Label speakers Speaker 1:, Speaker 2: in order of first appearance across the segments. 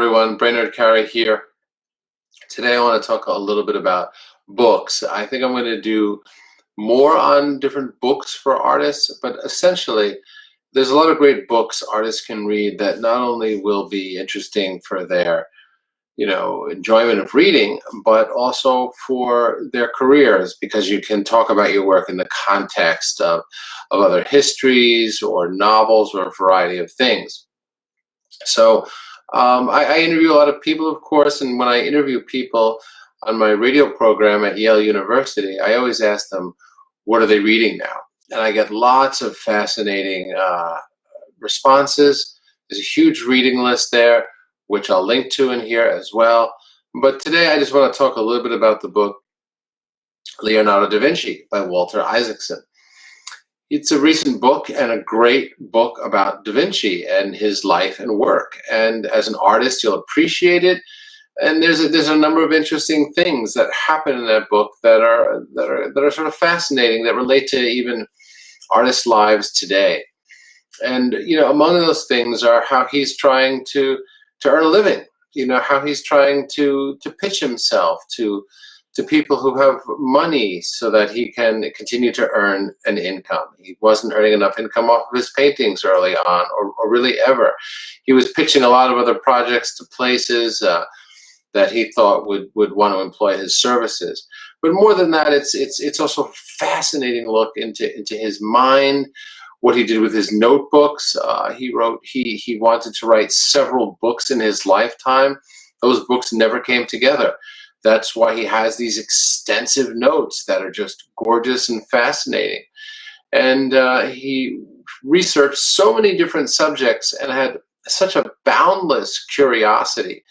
Speaker 1: everyone. Brainerd Carey here. Today I want to talk a little bit about books. I think I'm going to do more on different books for artists, but essentially there's a lot of great books artists can read that not only will be interesting for their enjoyment of reading, but also for their careers, because you can talk about your work in the context of other histories or novels or a variety of things. So I interview a lot of people, of course, and when I interview people on my radio program at Yale University, I always ask them, what are they reading now? And I get lots of fascinating responses. There's a huge reading list there, which I'll link to in here as well. But today I just want to talk a little bit about the book Leonardo da Vinci by Walter Isaacson. It's a recent book and a great book about Da Vinci and his life and work. And as an artist, you'll appreciate it. And there's a number of interesting things that happen in that book that are sort of fascinating, that relate to even artists' lives today. And among those things are how he's trying to earn a living. How he's trying to pitch himself to people who have money so that he can continue to earn an income. He wasn't earning enough income off of his paintings early on, or really ever. He was pitching a lot of other projects to places that he thought would want to employ his services. But more than that, it's also a fascinating look into his mind, what he did with his notebooks. He wanted to write several books in his lifetime. Those books never came together. That's why he has these extensive notes that are just gorgeous and fascinating. And he researched so many different subjects and had such a boundless curiosity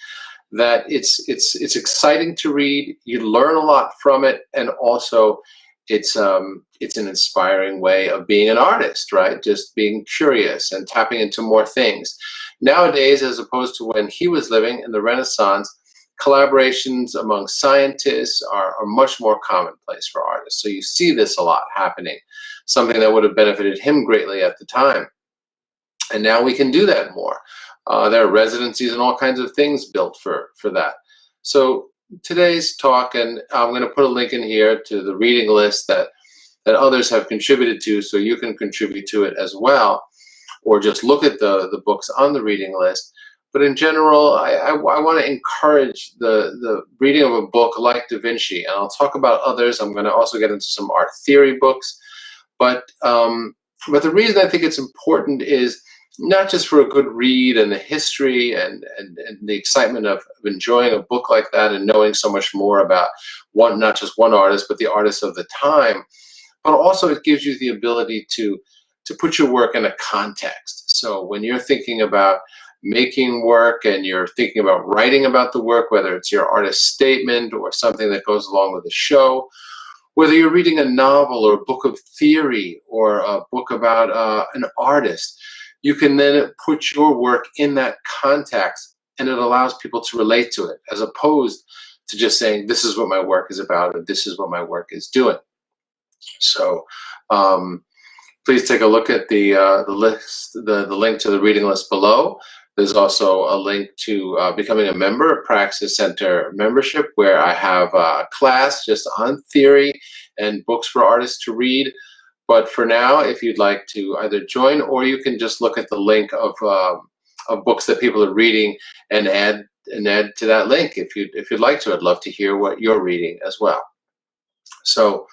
Speaker 1: that it's exciting to read. You learn a lot from it, and also it's an inspiring way of being an artist, right? Just being curious and tapping into more things. Nowadays, as opposed to when he was living in the Renaissance, collaborations among scientists are much more commonplace for artists. So you see this a lot happening, something that would have benefited him greatly at the time. And now we can do that more. There are residencies and all kinds of things built for that. So today's talk, and I'm going to put a link in here to the reading list that others have contributed to, so you can contribute to it as well, or just look at the books on the reading list. But in general, I want to encourage the reading of a book like Da Vinci, and I'll talk about others. I'm going to also get into some art theory books. But the reason I think it's important is not just for a good read and the history and the excitement of enjoying a book like that and knowing so much more about not just one artist, but the artists of the time, but also it gives you the ability to put your work in a context. So when you're thinking about making work and you're thinking about writing about the work, whether it's your artist statement or something that goes along with the show, whether you're reading a novel or a book of theory or a book about an artist, you can then put your work in that context, and it allows people to relate to it, as opposed to just saying, this is what my work is about, or this is what my work is doing. So please take a look at the list, the link to the reading list below. There's also a link to becoming a member of Praxis Center membership, where I have a class just on theory and books for artists to read. But for now, if you'd like to either join, or you can just look at the link of books that people are reading and add to that link if you'd like to. I'd love to hear what you're reading as well. So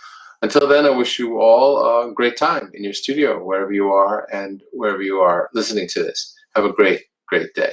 Speaker 1: until then, I wish you all a great time in your studio, wherever you are and wherever you are listening to this. Have a great day.